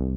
What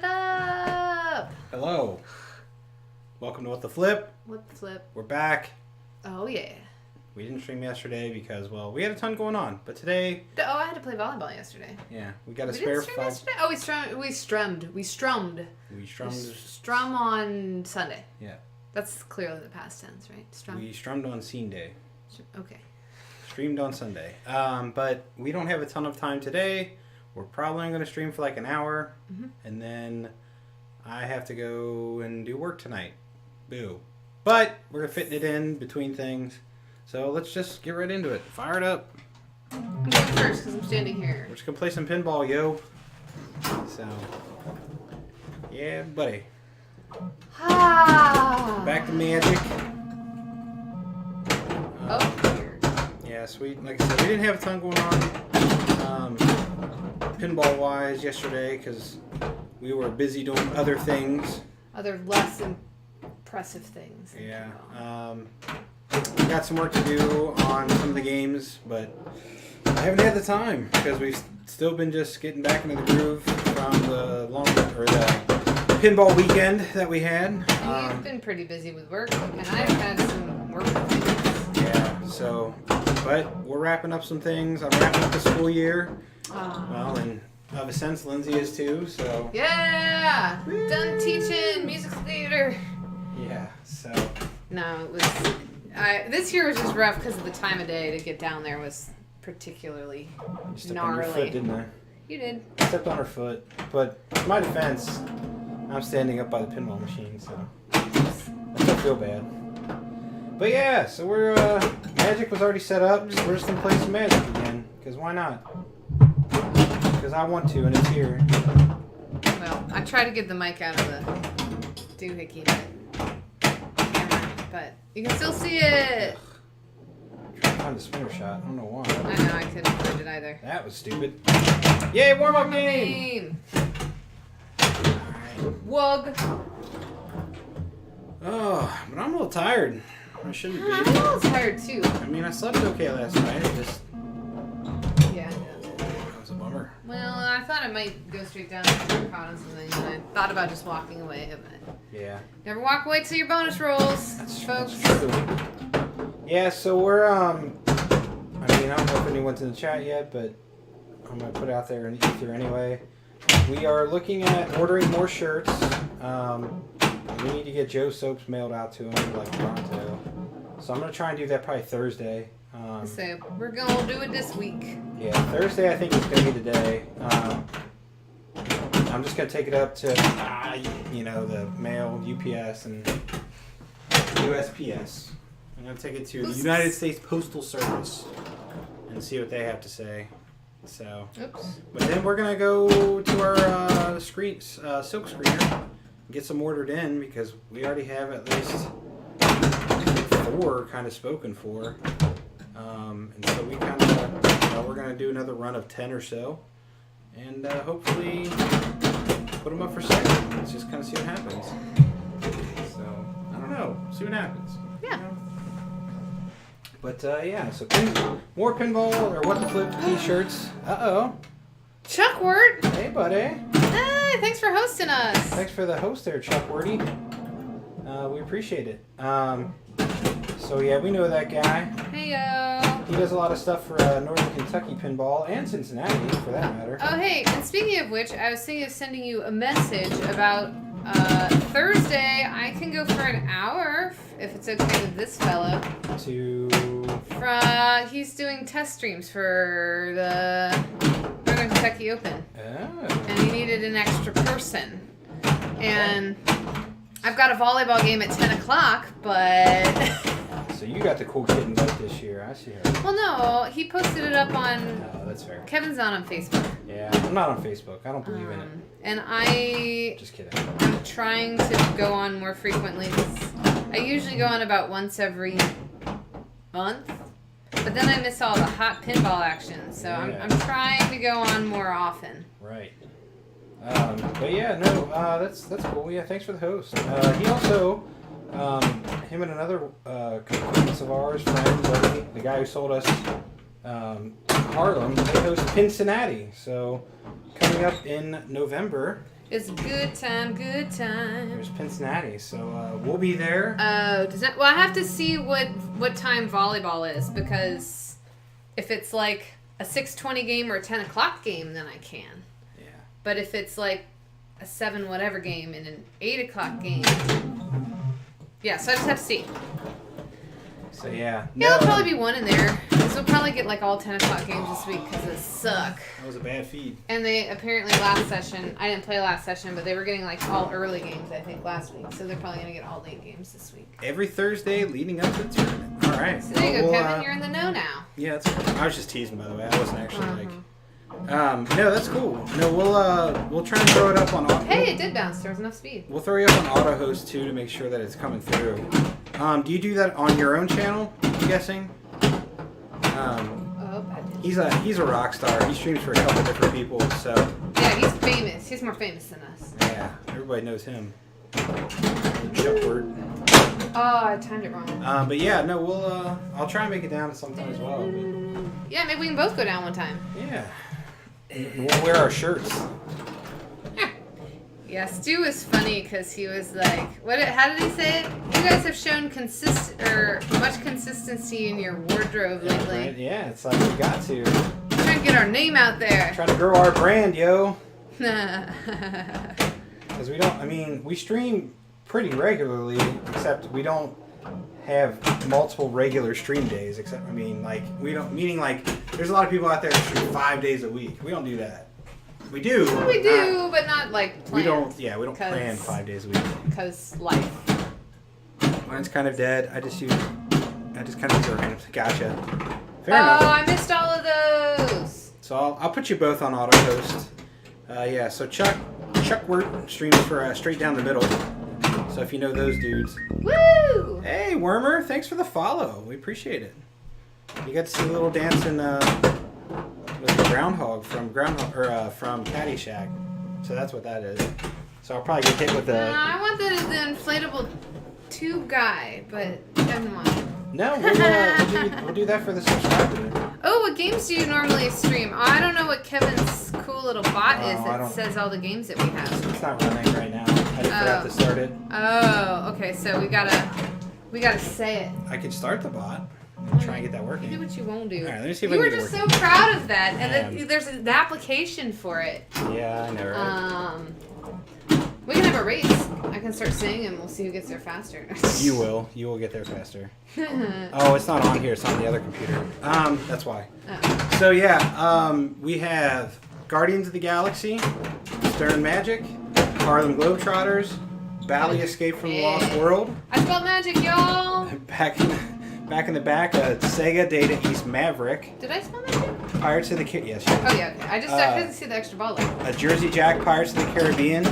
up? Hello. Welcome to What the Flip. What the flip? We're back. Oh, yeah. We didn't stream yesterday because, well, we had a ton going on. But today... Oh, I had to play volleyball yesterday. Yeah, we got a We spare didn't stream 5... yesterday? Oh, we strummed. We strum on Sunday. Yeah. That's clearly the past tense, right? Strum. We strummed on Scene Day. Okay. Streamed on Sunday. But we don't have a ton of time today. We're probably going to stream for like an hour. Mm-hmm. And then I have to go and do work tonight. Boo. But we're fitting it in between things. So let's just get right into it. Fire it up. I'm going first because I'm standing here. We're just going to play some pinball, yo. So, yeah, buddy. Ah! Back to Magic. Oh, here. Yeah, sweet. Like I said, we didn't have a ton going on pinball-wise yesterday because we were busy doing other things. Other less impressive things. Yeah. We got some work to do on some of the games, but I haven't had the time because we've still been just getting back into the groove from the the pinball weekend that we had. You've been pretty busy with work, and I've had some work things. Yeah, so, but we're wrapping up some things. I'm wrapping up the school year. Well, and of a sense, Lindsay is too, so. Yeah! Woo! Done teaching music theater. Yeah, so. No, it was... this year was just rough because of the time of day to get down there was particularly You stepped gnarly. on your foot, didn't I? You did. I stepped on her foot, but in my defense, I'm standing up by the pinball machine, so I don't feel bad. But yeah, so we're, Magic was already set up, so we're just gonna play some Magic again, because why not? Because I want to, and it's here. Well, I tried to get the mic out of the doohickey camera, but you can still see it. I'm trying to find the spinner shot. I don't know why. I know, I couldn't find it either. That was stupid. Yay, warm-up game! Wug. Oh, but I'm a little tired. I shouldn't be. I'm a little tired too. I mean, I slept okay last night. It just... Yeah. That was a bummer. Well, I thought I might go straight down to work on something, and I thought about just walking away, but... Yeah. Never walk away till your bonus rolls, folks. That's true. Yeah, so we're, I mean, I don't know if anyone's in the chat yet, but I'm going to put it out there in the ether anyway. We are looking at ordering more shirts. We need to get Joe soaps mailed out to him, like pronto. So I'm going to try and do that probably Thursday. So we're going to do it this week. Yeah, Thursday I think it's going to be the day. I'm just going to take it up to, the mail, UPS, and USPS. I'm going to take it to the United States Postal Service and see what they have to say. So, Oops. but then we're going to go to our silk screener and get some ordered in because we already have at least 4 kind of spoken for. And so we kind of, we're going to do another run of 10 or so. And hopefully put them up for sale. Let's just kind of see what happens. So, I don't know. See what happens. Yeah. You know? But, yeah, so more pinball or What the Flip t-shirts. Uh-oh. Chuck Word. Hey, buddy. Hey, thanks for hosting us. Thanks for the host there, Chuck Wordy. We appreciate it. So, yeah, we know that guy. Hey, yo. He does a lot of stuff for Northern Kentucky Pinball and Cincinnati, for that matter. Oh, hey, and speaking of which, I was thinking of sending you a message about Thursday. I can go for an hour, if it's okay with this fellow. To... He's doing test streams for the Northern Kentucky Open. Oh. And he needed an extra person. And I've got a volleyball game at 10 o'clock, but... So you got the cool kid invite this year. I see her. Well, no, he posted it up on... Oh, that's fair. Kevin's not on Facebook. Yeah, I'm not on Facebook. I don't believe in it. And I... Just kidding. I'm trying to go on more frequently. I usually go on about once every month. But then I miss all the hot pinball action. So Yeah. I'm trying to go on more often. Right. But yeah, no, that's cool. Yeah, thanks for the host. He also, him and another acquaintance of ours, friend, buddy, the guy who sold us Harlem, they host Cincinnati. So coming up in November. It's good time, good time. There's Cincinnati, so we'll be there. Does that? Well, I have to see what time volleyball is, because if it's like a 6:20 game or a 10 o'clock game, then I can. Yeah. But if it's like a 7 whatever game and an 8 o'clock game, yeah. So I just have to see. So yeah. Yeah, there'll probably be one in there. Because we'll probably get like all 10 o'clock games this week because they suck. That was a bad feed. And they apparently last session, I didn't play last session, but they were getting like all early games, I think, last week. So they're probably going to get all late games this week. Every Thursday leading up to the tournament. All right. So there you go, Well, Kevin. You're in the know now. Yeah, that's cool. I was just teasing, by the way. I wasn't actually like. No, that's cool. No, we'll try and throw it up on. Hey, it did bounce. There was enough speed. We'll throw you up on auto host too to make sure that it's coming through. Do you do that on your own channel? I'm guessing. Oh, I did. He's a rock star. He streams for a couple different people, so Yeah, he's famous. He's more famous than us. yeah, everybody knows him. Chuckward. Oh, I timed it wrong. But yeah, no, I'll try and make it down at some time as well. But Yeah, maybe we can both go down one time. yeah, we'll wear our shirts. Yeah, Stu was funny because he was like, how did he say it? You guys have shown much consistency in your wardrobe lately. Right? Yeah, it's like we got to. Trying to get our name out there. Trying to grow our brand, yo. Yeah, Because we stream pretty regularly, except we don't have multiple regular stream days. Meaning there's a lot of people out there that stream 5 days a week. We don't do that. We do. we do, but not like planned. We don't plan 5 days a week. Because life. Mine's kind of dead. I just kind of use a random. Gotcha. Fair Oh, enough. I missed all of those. So I'll put you both on auto host. Yeah. So Chuckward streams for Straight Down the Middle. So if you know those dudes. Woo! Hey, Wormer, thanks for the follow. We appreciate it. You got to see a little dance in with the groundhog from Caddyshack. So that's what that is. So I'll probably get hit with the. I want the inflatable tube guy, but never mind. No, we'll do that for the subscriber. Oh, what games do you normally stream? Oh, I don't know what Kevin's cool little bot is I that don't- says all the games that we have. It's not running right now. I just forgot to start it. Oh, okay. So we gotta say it. I could start the bot and try and get that You do working. what you won't do. All right, let me see if You I were can get just it so working. proud of that, and I then there's an application for it. Yeah, I know, right? We can have a race. I can start singing, and we'll see who gets there faster. You will. You will get there faster. Oh, it's not on here. It's on the other computer. That's why. Oh. So yeah, we have Guardians of the Galaxy, Stern Magic, Harlem Globetrotters, Bally Escape from the Lost World. I spelled magic, y'all. Back in the back, Sega Data East Maverick, Did I spell magic? Pirates of the Yes. Oh yeah. Okay. I couldn't see the extra ball there. Jersey Jack Pirates of the Caribbean.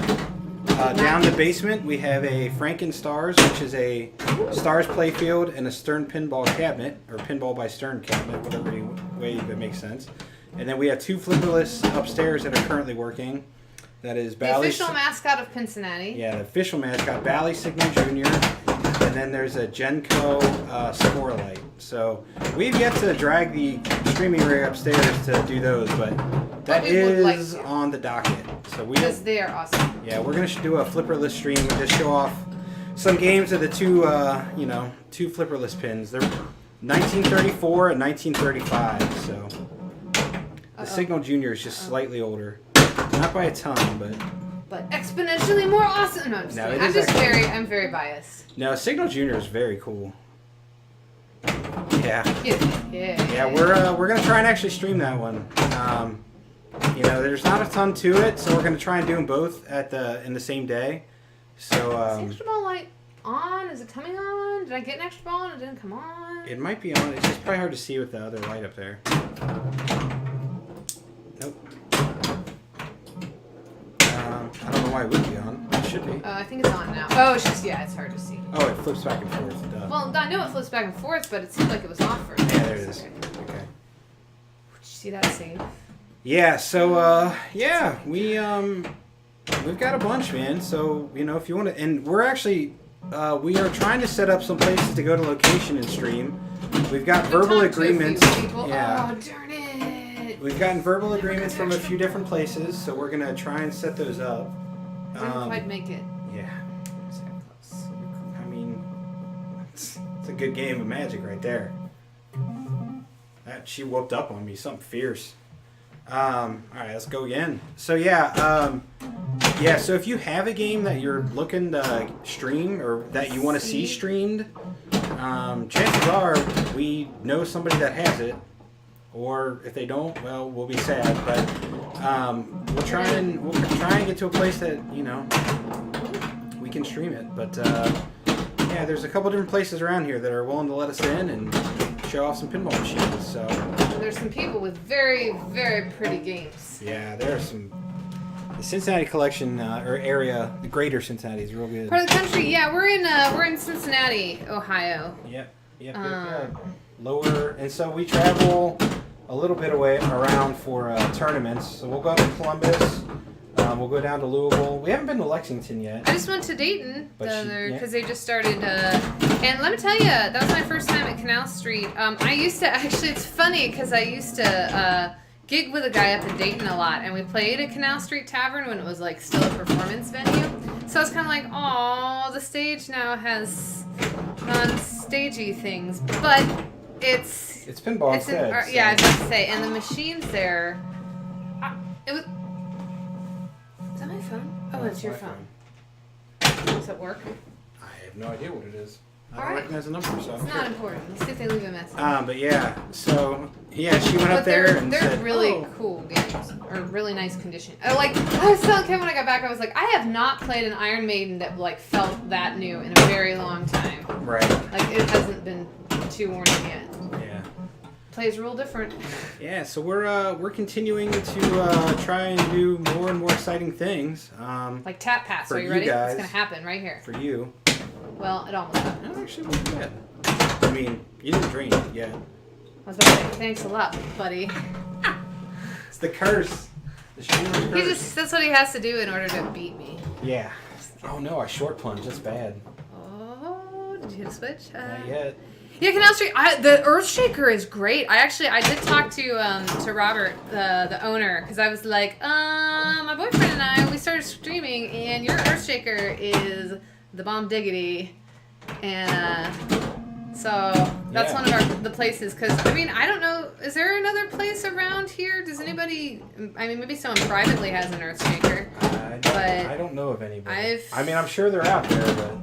Down the basement, we have a Franken Stars, which is a Stars playfield and a Stern pinball cabinet, or pinball by Stern cabinet, whatever way that makes sense. And then we have two flipperless upstairs that are currently working. That is The Bally. official mascot of Cincinnati. Yeah, the official mascot, Bally Signal Jr. And then there's a Genco Scorelight. So we've yet to drag the streaming rig upstairs to do those, but that we would like is to. on the docket. So we Because they are awesome. yeah, we're gonna do a flipperless stream and just show off some games of the two flipperless pins. They're 1934 and 1935. So the Signal Junior is just slightly older, not by a ton, But exponentially more awesome. No, I'm just No, kidding. it is actually- I'm very biased. no. Signal Junior is very cool. Yeah, Yeah. yeah. We're gonna try and actually stream that one. you know, there's not a ton to it, so we're gonna try and do them both in the same day. So Is the extra ball light on? Is it coming on? Did I get an extra ball and it didn't come on? it might be on. It's just probably hard to see with the other light up there. Nope. I don't know why it would be on. It should be. I think it's on now. Oh, it's just, yeah, it's hard to see. Oh, it flips back and forth. Duh. Well, I know it flips back and forth, but it seemed like it was off for a Yeah, there it is. second. Okay. Did you see that save? Yeah. So yeah, we've got a bunch, man. So you know, if you want to, and we're actually we are trying to set up some places to go to location and stream. We've got verbal agreements. Yeah. Oh, darn it. We've gotten verbal agreements from a few different places, so we're gonna try and set those up. Didn't quite make it. Yeah. So close. I mean, it's a good game of Magic right there. She whooped up on me, something fierce. All right, let's go again. So yeah, so if you have a game that you're looking to stream or that you want to see streamed, chances are we know somebody that has it. Or if they don't, well, we'll be sad. But we'll try and get to a place that we can stream it. But yeah, there's a couple different places around here that are willing to let us in and show off some pinball machines. So there's some people with very, very pretty games. yeah, there are some. The Cincinnati collection or area, the greater Cincinnati is real good. Part of the country, yeah, we're in Cincinnati, Ohio. Yep. Lower, and so we travel a little bit away around for tournaments. So we'll go up to Columbus. We'll go down to Louisville. We haven't been to Lexington yet. I just went to Dayton But they just started. And let me tell you, that was my first time at Canal Street. I used to actually. It's funny because I used to gig with a guy up in Dayton a lot, and we played at Canal Street Tavern when it was like still a performance venue. So I was kind of like, oh, the stage now has non-stagey things, but it's pinball instead. Yeah, I was about to say, and the machines there. It was. Is that my phone? Oh, it's your phone. Does it work? I have no idea what it is. I All don't right. recognize the number, so. It's not important. Let's see if they leave a message. But yeah, so yeah, she went up there and they're said, really "Oh." cool games, or really nice condition. Like I was telling Kevin when I got back, I was like, I have not played an Iron Maiden that like felt that new in a very long time. Right. Like it hasn't been too worn in yet. Yeah. Plays real different. Yeah, so we're continuing to try and do more and more exciting things. Like Tap Pass. For Are you you ready? guys. It's gonna happen right here. For you. Well, it almost happened. No, actually, not yet. I mean, you didn't drain it yet. I was about to say, thanks a lot, buddy. It's the curse. The streamer's curse. That's what he has to do in order to beat me. Yeah. Oh no, I short plunge. That's bad. Oh, did you hit a switch? Not yet. Yeah, Canal Street. The Earthshaker is great. I did talk to Robert, the owner, because I was like, my boyfriend and I, we started streaming, and your Earthshaker is the bomb diggity, and so that's one of the places. Because I mean, I don't know, is there another place around here? Does anybody? I mean, maybe someone privately has an Earthshaker. I don't know of anybody. I mean, I'm sure they're out there, but.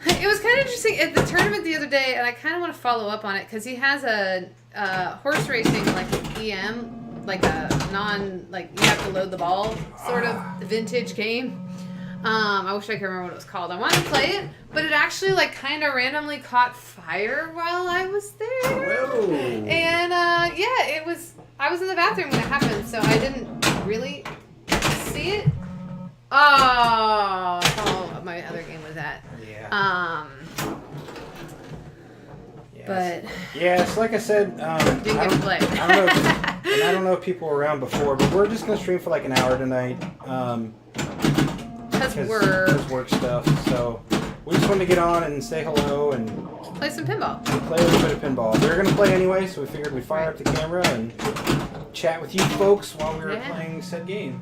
It was kind of interesting at the tournament the other day, and I kind of want to follow up on it because he has a horse racing like EM, like a you have to load the ball sort of vintage game. I wish I could remember what it was called. I wanted to play it, but it actually like kind of randomly caught fire while I was there. Whoa. And yeah, it was. I was in the bathroom when it happened, so I didn't really see it. Oh, my other game was that. Yeah. But yes, like I said, didn't get to play. I don't know if people were around before, but we're just gonna stream for like an hour tonight. Because work stuff. So we just wanted to get on and say hello and play some pinball. Play a little bit of pinball. They were gonna play anyway, so we figured we'd fire up the camera and chat with you folks while we were playing said game.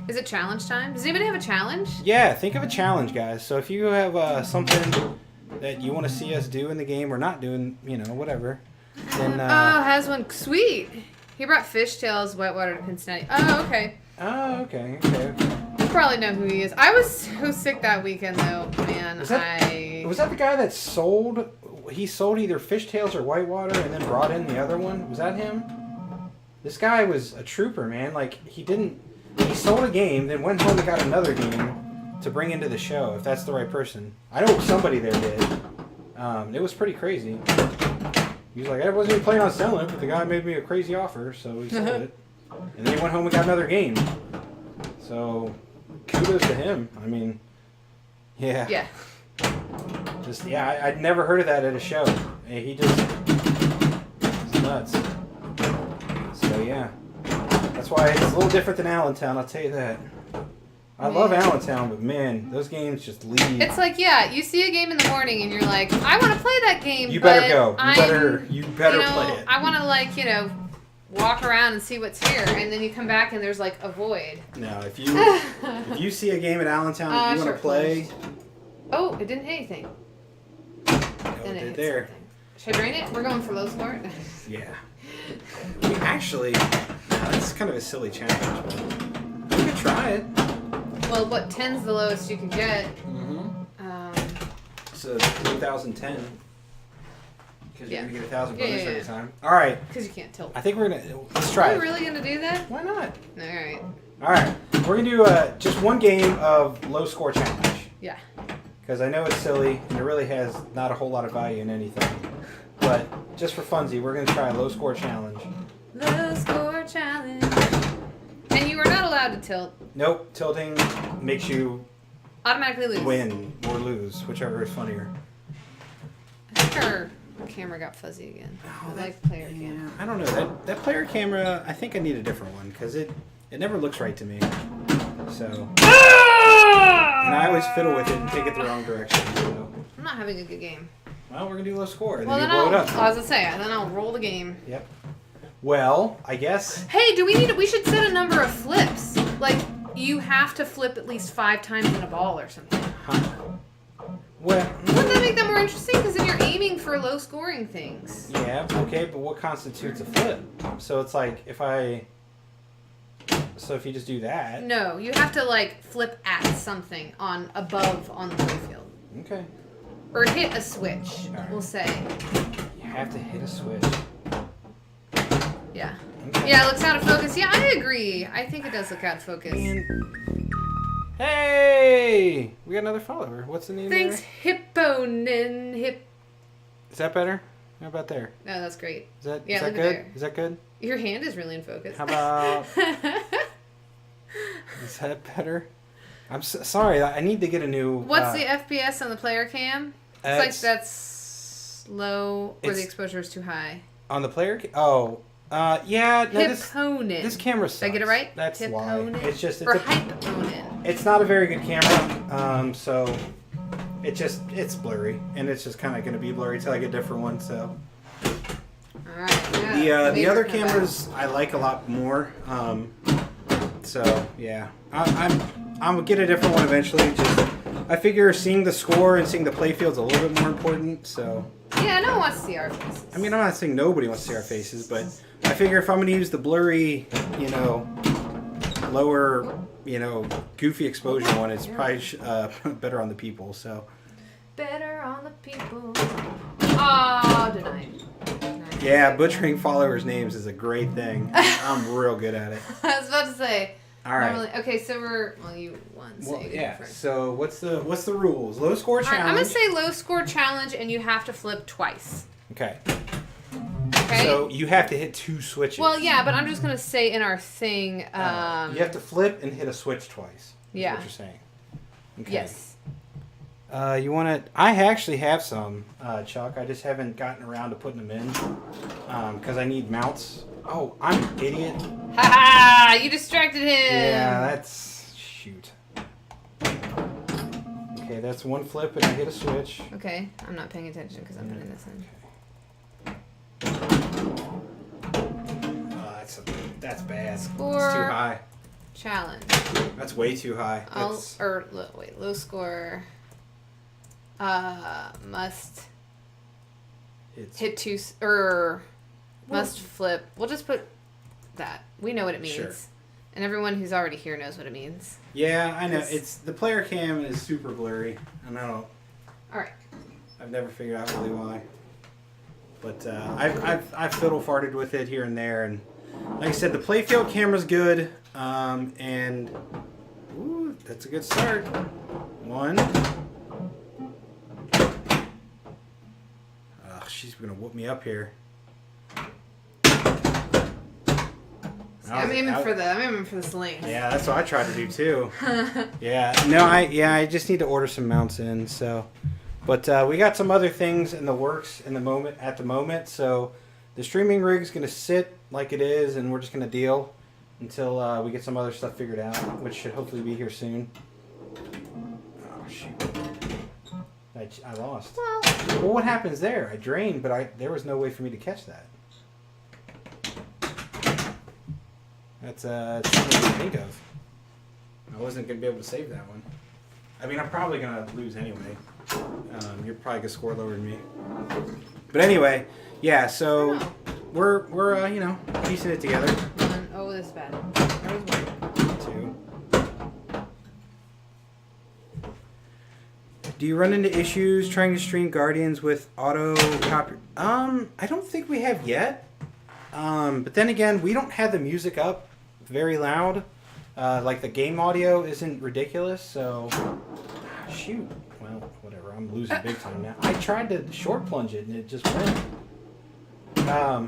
Is it challenge time? Does anybody have a challenge? Yeah, think of a challenge, guys. So if you have something that you want to see us do in the game or not doing, whatever, then... has one. Sweet. He brought fishtails, whitewater to Cincinnati. Oh, okay. Oh, okay. You probably know who he is. I was so sick that weekend, though, man. Was that the guy that sold... He sold either fishtails or whitewater and then brought in the other one? Was that him? This guy was a trooper, man. Like, he sold a game, then went home and got another game to bring into the show, if that's the right person. I know somebody there did. It was pretty crazy. He was like, I wasn't even planning on selling it, but the guy made me a crazy offer, so he sold it. And then he went home and got another game. So, kudos to him. I mean, yeah. Yeah. I'd never heard of that at a show. He just, he's nuts. So, yeah. That's why it's a little different than Allentown, I'll tell you that. I love Allentown, but man, those games just leave. It's like, yeah, you see a game in the morning and you're like, I want to play that game. You better go. You better play it. I want to, like, walk around and see what's here, and then you come back and there's like a void. No, if you see a game at Allentown that you want to play. Oh, it didn't hit anything. It did there. Something. Should I drain it? We're going for low score. Yeah. Actually, that's kind of a silly challenge, but you could try it. Well, what 10's the lowest you can get? So 2010. Because you're going to get 1,000 bonus every time. All right. Because you can't tilt. I think we're going to... Let's try it. Are we really going to do that? Why not? All right. All right. We're going to do just one game of low score challenge. Yeah. Because I know it's silly, and it really has not a whole lot of value in anything. But just for funsies, we're going to try a low score challenge. Low score challenge. And you are not allowed to tilt. Nope. Tilting makes you... automatically lose. Win or lose, whichever is funnier. I think our camera got fuzzy again. Oh, I like player camera. Yeah, I don't know. That player camera, I think I need a different one because it never looks right to me. So, and I always fiddle with it and take it the wrong direction. So. I'm not having a good game. Well, we're gonna do low score. And Well, then then you blow it up. I was gonna say, then I'll roll the game. Yep. Well, I guess. Hey, we should set a number of flips. Like, you have to flip at least 5 times in a ball or something. Huh. Well, Wouldn't that make that more interesting? Because then you're aiming for low scoring things. yeah, okay, but what constitutes a flip? So it's like if you just do that. No, you have to like flip at something above on the playfield. Okay. Or hit a switch, Right. we'll say. You have to hit a switch. Yeah. Okay. Yeah, it looks out of focus. Yeah, I agree. I think it does look out of focus. Hey! We got another follower. What's the name Thanks, there? Hipponin. Is that better? How about there? No, that's great. Is that Yeah, is that look at good? there. Is that good? Your hand is really in focus. How about... Is that better? I'm sorry. I need to get a new... What's the FPS on the player cam? It's like that's low or the exposure is too high. On the player cam? Oh. Yeah. No, Hipponin. this camera sucks. Did I get it right? That's Hipponin? why. It's or Hyponin. It's not a very good camera. So... It's blurry. And it's just kind of going to be blurry until I get a different one, so... Alright, yeah. The other cameras I like a lot more. So yeah, I'm gonna get a different one eventually. I figure seeing the score and seeing the playfield's a little bit more important. So yeah, no one wants to see our faces. I mean, I'm not saying nobody wants to see our faces, but I figure if I'm gonna use the blurry, lower, goofy exposure one, it's probably better on the people. So better on the people. Oh, denied. Yeah, butchering followers' names is a great thing. I'm real good at it. I was about to say. All right. Normally, okay, so you won. So you yeah. first. So what's the rules? Low score challenge. Right, I'm gonna say low score challenge, and you have to flip twice. Okay. Okay. So you have to hit 2 switches. Well, yeah, but I'm just gonna say in our thing. You have to flip and hit a switch twice. Yeah. Is what you're saying. Okay. Yes. You want to? I actually have some, Chuck. I just haven't gotten around to putting them in because I need mounts. Oh, I'm an idiot. Ha! You distracted him. Yeah, that's shoot. Okay, that's one flip and I hit a switch. Okay, I'm not paying attention because I'm putting this in. That's bad. Score. It's too high. Challenge. That's way too high. Low score. Must hit 2 must flip. We'll just put that. We know what it means. Sure. And everyone who's already here knows what it means. Yeah, I know. It's the player cam is super blurry, and I don't. All right. I've never figured out really why. But I've fiddle farted with it here and there, and like I said, the playfield camera's good, and ooh, that's a good start. One. Ugh, she's gonna whoop me up here. I'm aiming for the sling. Yeah, that's what I tried to do too. I just need to order some mounts in. So, but we got some other things in the works at the moment. So, the streaming rig's gonna sit like it is, and we're just gonna deal until we get some other stuff figured out, which should hopefully be here soon. Oh shoot! I lost. Well, what happens there? I drained, but there was no way for me to catch that. That's something to think of. I wasn't going to be able to save that one. I mean, I'm probably going to lose anyway. You're probably going to score lower than me. But anyway, yeah, so we're piecing it together. Oh, this is bad. There was one. Two. Do you run into issues trying to stream Guardians with auto copy? I don't think we have yet. But then again, we don't have the music up very loud. Like the game audio isn't ridiculous, so shoot. Well, whatever. I'm losing big time now. I tried to short plunge it and it just went. I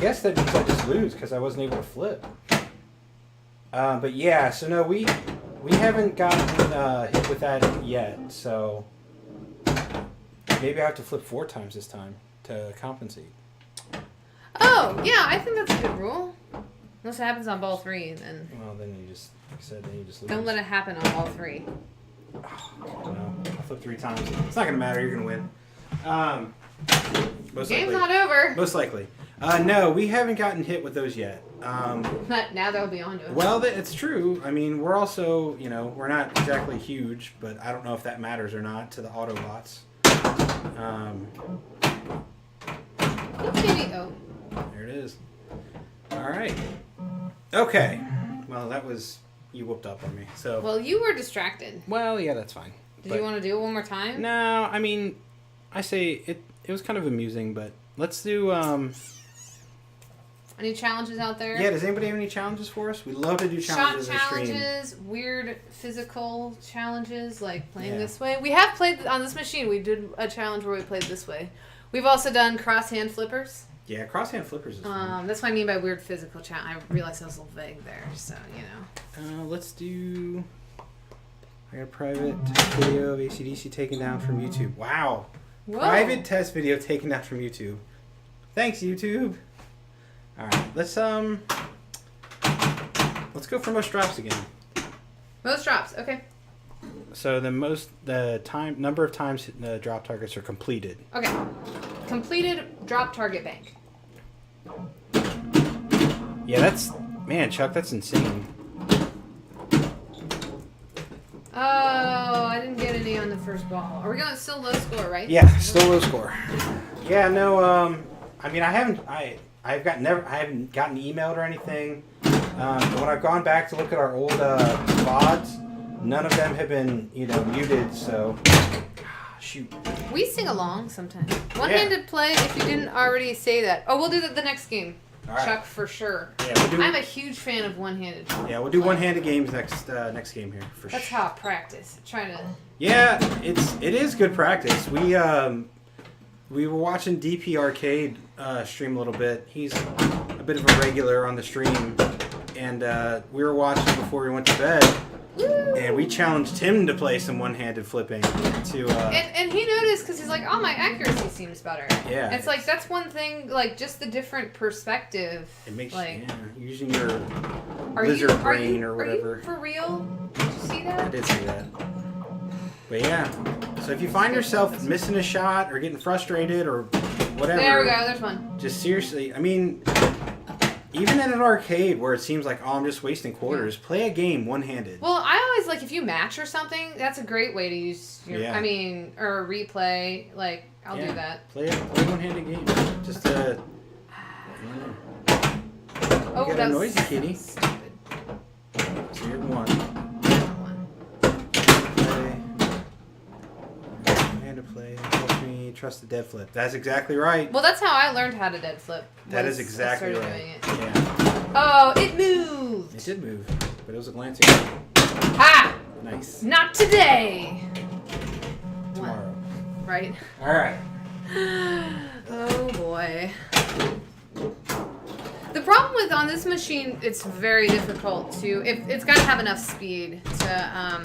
guess that means I just lose because I wasn't able to flip. But yeah, so no, we haven't gotten hit with that yet. So maybe I have to flip 4 times this time to compensate. Oh, yeah, I think that's a good rule. Unless it happens on ball 3, then... Well, then you just, like I said, lose. Don't let it happen on ball 3. Oh, no, I flipped 3 times. It's not going to matter. You're going to win. Most Game's likely. not over. Most likely. No, we haven't gotten hit with those yet. Now they'll be on to it. Well, it's true. I mean, we're also, we're not exactly huge, but I don't know if that matters or not to the Autobots. Maybe. Oh. There it is. All right. Okay. Well, that was... You whooped up on me. So. Well, you were distracted. Well, yeah, that's fine. Did you want to do it one more time? No, I mean, I say it was kind of amusing, but let's do... Any challenges out there? Yeah, does anybody have any challenges for us? We love to do challenges Shot in challenges, stream. Weird physical challenges, like playing this way. We have played on this machine. We did a challenge where we played this way. We've also done cross-hand flippers. Yeah, cross-hand flippers is fun. That's what I mean by weird physical challenge. I realized I was a little vague there, so, Let's do... I got a private video of AC/DC taken down from YouTube. Wow. Whoa. Private test video taken down from YouTube. Thanks, YouTube. All right, let's go for most drops again. Most drops, okay. So number of times the drop targets are completed. Okay. Completed drop target bank. Yeah, Chuck, that's insane. Oh, I didn't get any on the first ball. Are we going still low score, right? Yeah, still low score. Yeah, no, I mean, I haven't gotten emailed or anything. When I've gone back to look at our old VODs, none of them have been, muted, so shoot. We sing along sometimes. One-handed play if you didn't already say that. Oh, we'll do that the next game. Right. Chuck, for sure. Yeah, I'm a huge fan of one-handed. Yeah, we'll do one-handed games next game here for sure. That's how I practice. Trying to. Yeah, it is good practice. We were watching DP Arcade stream a little bit. He's a bit of a regular on the stream, and we were watching before we went to bed. Woo! And we challenged him to play some one-handed flipping. And he noticed because he's like, oh, my accuracy seems better. Yeah. It's like, that's one thing, like, just the different perspective. It makes, like, using your lizard brain or whatever. Are you for real? Did you see that? I did see that. But yeah. So if you find yourself missing a shot or getting frustrated or whatever. There we go, there's one. Just seriously, I mean... Even in an arcade where it seems like, oh, I'm just wasting quarters, play a game one-handed. Well, I always, like, if you match or something, that's a great way to use your, or replay. Like, I'll do that. Play a one-handed game. Just, oh, you got a noisy kitty. Stupid. So you're one. Play. One-handed play. me, trust the dead flip. That's exactly right. Well, that's how I learned how to dead flip. That is exactly right. Doing it. Yeah. Oh, it moved. It did move, but it was a glancing. Ha! Nice. Not today. Tomorrow. What? Right. All right. Oh boy. The problem with on this machine, it's very difficult to. It's got to have enough speed to.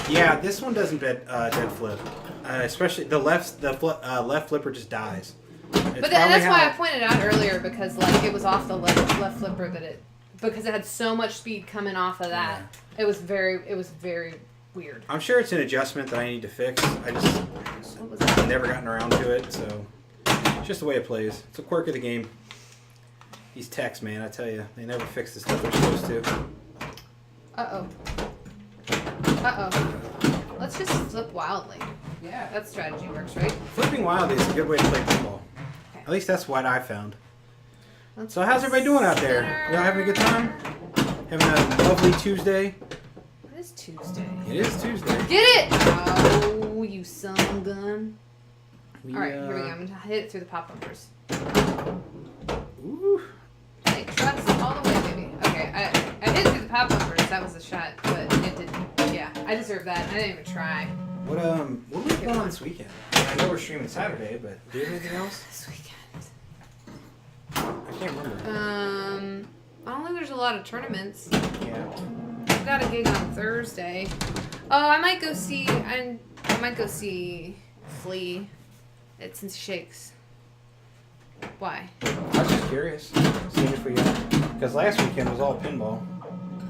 Yeah, this one doesn't dead flip, especially the left flipper just dies. But that's why I pointed out earlier because like it was off the left flipper because it had so much speed coming off of that. Yeah. It was very weird. I'm sure it's an adjustment that I need to fix. I've never gotten around to it, so it's just the way it plays. It's a quirk of the game. These techs, man, I tell you, they never fix the stuff they're supposed to. Uh-oh. Let's just flip wildly. Yeah. That strategy works, right? Flipping wildly is a good way to play pinball. Okay. At least that's what I found. So how's everybody doing out there? Y'all having a good time? Having a lovely Tuesday? It is Tuesday. It is Tuesday. Get it! Oh, you son of a gun. Alright, here we go. I'm going to hit it through the pop bumpers. Ooh. Hey, trust all the way, baby. Okay, I hit it through the pop bumpers. That was a shot, but it didn't. Yeah, I deserve that. I didn't even try. What are we going on this weekend? I know we're streaming Saturday, but do you have anything else? This weekend. I can't remember. I don't think there's a lot of tournaments. Yeah. I've got a gig on Thursday. Oh, I might go see Flea at Cincy Shakes. Why? I was just curious. Seeing if we because last weekend was all pinball.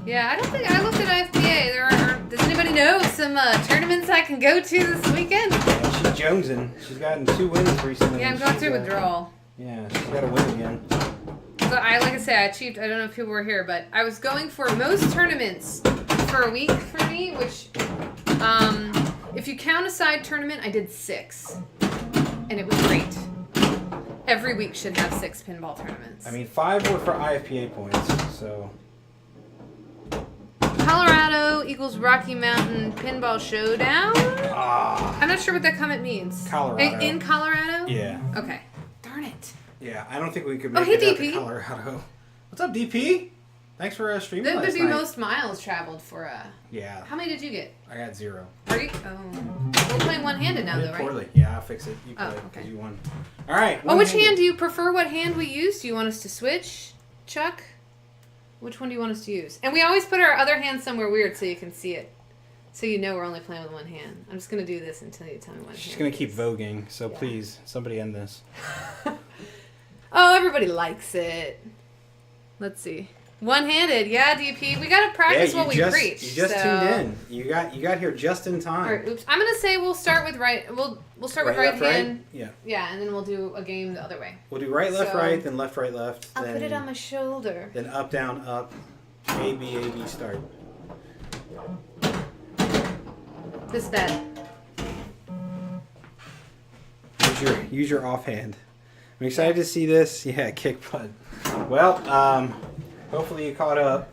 Yeah, I don't think I looked at IFPA. Does anybody know some tournaments I can go to this weekend? Yeah, she's jonesing. She's gotten 2 wins recently. Yeah, I'm going through withdrawal. Yeah, she's got to win again. So like I say, I achieved. I don't know if people were here, but I was going for most tournaments for a week for me, which, if you count a side tournament, I did 6, and it was great. Every week should have 6 pinball tournaments. I mean, 5 were for IFPA points, so. Colorado equals Rocky Mountain Pinball Showdown? I'm not sure what that comment means. Colorado. In Colorado? Yeah. Okay. Darn it. Yeah, I don't think we could make hey, it out DP. to Colorado. What's up, DP? Thanks for streaming That last would be night. most miles traveled for Yeah. How many did you get? I got 0. Are you? Oh. We're playing one-handed now, though, right? Poorly. Yeah, I'll fix it. You play okay. because you won. All right. Oh, which hand do you prefer? What hand we use? Do you want us to switch, Chuck? Which one do you want us to use? And we always put our other hand somewhere weird so you can see it. So you know we're only playing with one hand. I'm just going to do this until you tell me what She's hand. going to keep voguing, so please, somebody end this. Oh, everybody likes it. Let's see. One-handed, yeah, DP. We got to practice what we preach. You just tuned in. You got here just in time. All right, oops. I'm going to say we'll start with right. We'll start with right left, hand. Right? Yeah. Yeah, and then we'll do a game the other way. We'll do right, left, right, then left, right, left. I'll put it on my shoulder. Then up, down, up. A, B, A, B, start. This bad. Use your offhand. I'm excited to see this. Yeah, kick butt. Well, hopefully you caught up.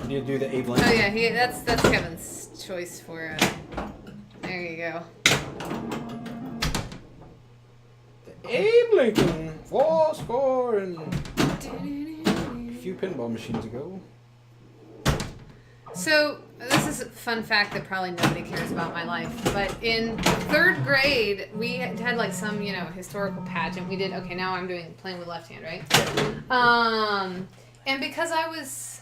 You do the Abe Lincoln. Oh yeah, that's Kevin's choice for. There you go. The Abe Lincoln 4 score and a few pinball machines ago. So this is a fun fact that probably nobody cares about my life, but in 3rd grade we had like some historical pageant. We did now I'm playing with left hand, right? And because I was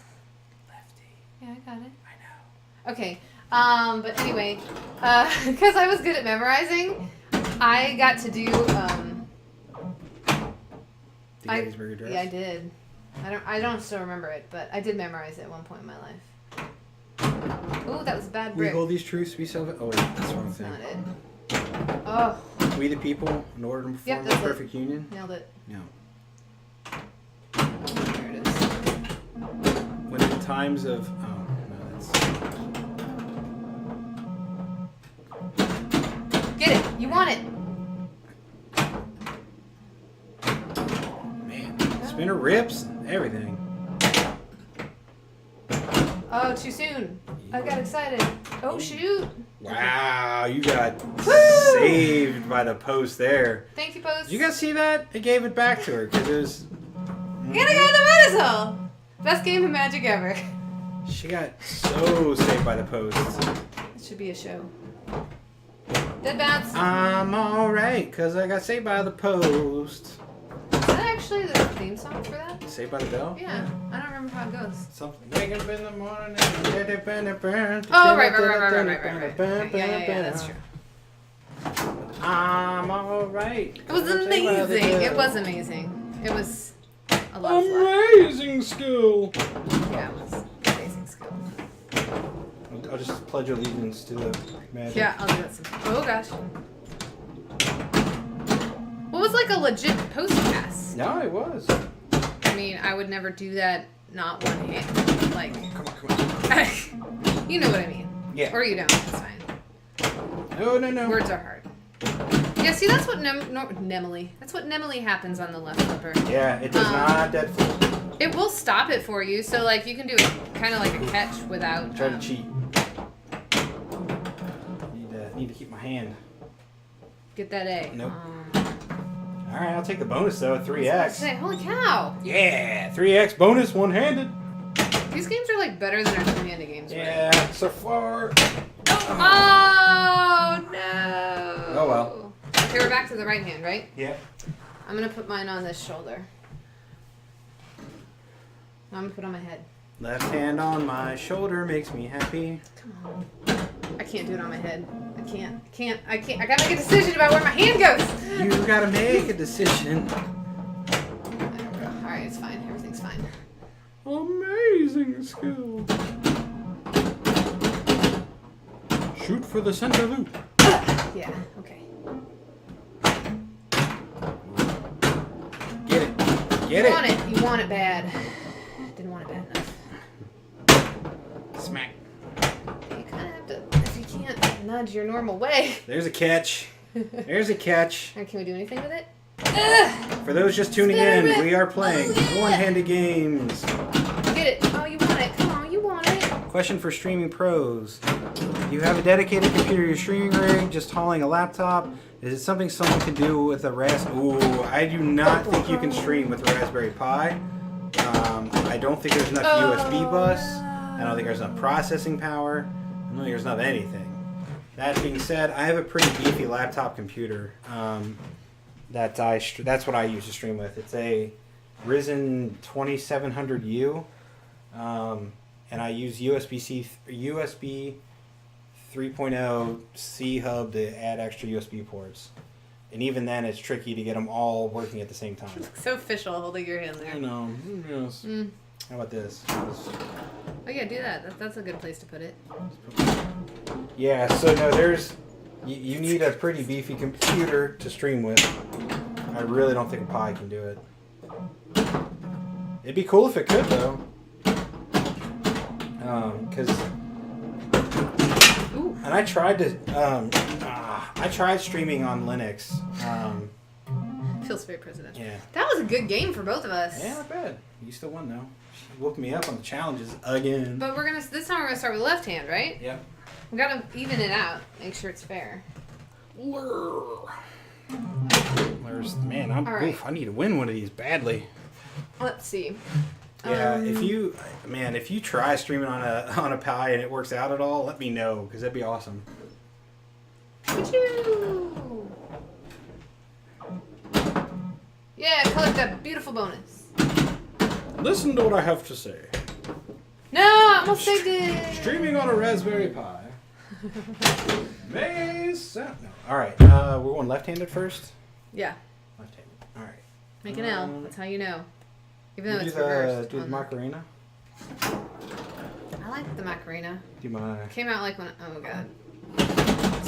lefty. Yeah, I got it. I know. Okay. But anyway, because I was good at memorizing, I got to do The Gettysburg Address? Yeah, I did. I don't still remember it, but I did memorize it at one point in my life. Oh, that was a bad We brick. hold these truths to be self. Oh wait, that's the wrong That's thing. not it. Oh. We the people, in order to form that's a perfect union. Nailed it. No. There it is. When in times of no, that's. Get it. You want it. Man, spinner rips and everything. Oh, too soon. I got excited. Oh, shoot. Wow, you got saved by the post there. Thank you, Post. Did you guys see that? It gave it back to her because it was. And I got the medicine. Best game of Magic ever. She got so saved by the post. It should be a show. Dead bats. I'm alright because I got saved by the post. Is that actually the theme song for that? Saved by the bell? Yeah. I don't remember how it goes. Something. Wake up in the morning. Oh, right. Yeah, that's true. I'm alright. It was amazing. It was amazing. It was a lot of fun. Amazing skill. Yeah, it was amazing skill. I'll just pledge allegiance to the magic. Yeah, I'll do that sometime. Oh, gosh. What was like a legit post pass? No, it was. I mean, I would never do that, not one hand. Like, Come on. you know what I mean. Yeah. Or you don't, it's fine. No. Words are hard. Yeah, see, that's what That's what Nemily happens on the left flipper. Yeah, it does not dead flip. It will stop it for you, so like you can do it kind of like a catch without. Try to cheat. Need to keep my hand. Get that A. Nope. All right, I'll take the bonus though. 3x. Say, holy cow! Yeah, 3x bonus, one-handed. These games are like better than our two-handed games. Yeah, right? so far. Oh no! Oh well. Okay, we're back to the right hand, right? Yeah. I'm gonna put mine on this shoulder. I'm gonna put it on my head. Left hand on my shoulder makes me happy. Come on. I can't do it on my head. I can't. I gotta make a decision about where my hand goes. You gotta make a decision. There we go. Alright, it's fine. Everything's fine. Amazing skill. Shoot for the center loop. Yeah, okay. Get it. Get You want it. You want it bad. Didn't want it bad enough. Smack. You kind of have to, if you can't nudge your normal way. There's a catch. There's a catch. Can we do anything with it? For those just tuning in, we are playing one-handed games. Get it. Oh, you want it. Come on, you want it. Question for streaming pros. You have a dedicated computer you're streaming rig, just hauling a laptop. Is it something someone can do with a Ooh, I do not think you can stream with a Raspberry Pi. I don't think there's enough USB bus. I don't think there's enough processing power. I don't think there's enough anything. That being said, I have a pretty beefy laptop computer. That's what I use to stream with. It's a Ryzen 2700U, and I use USB 3.0 C hub to add extra USB ports. And even then, it's tricky to get them all working at the same time. So official holding your hand there. I know. Yes. How about this? Oh yeah, do that. That's a good place to put it. Yeah. So no, you need a pretty beefy computer to stream with. I really don't think a Pi can do it. It'd be cool if it could, though. And I tried to. I tried streaming on Linux. Feels very presidential. Yeah. That was a good game for both of us. Yeah, not bad. You still won though. She woke me up on the challenges again. But this time we're gonna start with the left hand, right? Yeah. We gotta even it out. Make sure it's fair. Man, All right. I need to win one of these badly. Let's see. Yeah, if you try streaming on a Pi and it works out at all, let me know because that'd be awesome. Achoo! Yeah, collect that beautiful bonus. Listen to what I have to say. No, I almost saved it. Streaming on a Raspberry Pi. No. All right, we're going left-handed first. Yeah. Left-handed. All right. Make an L. That's how you know. Even though Do it's reversed. the Macarena. I like the Macarena. Do my. Came out like when. Oh god.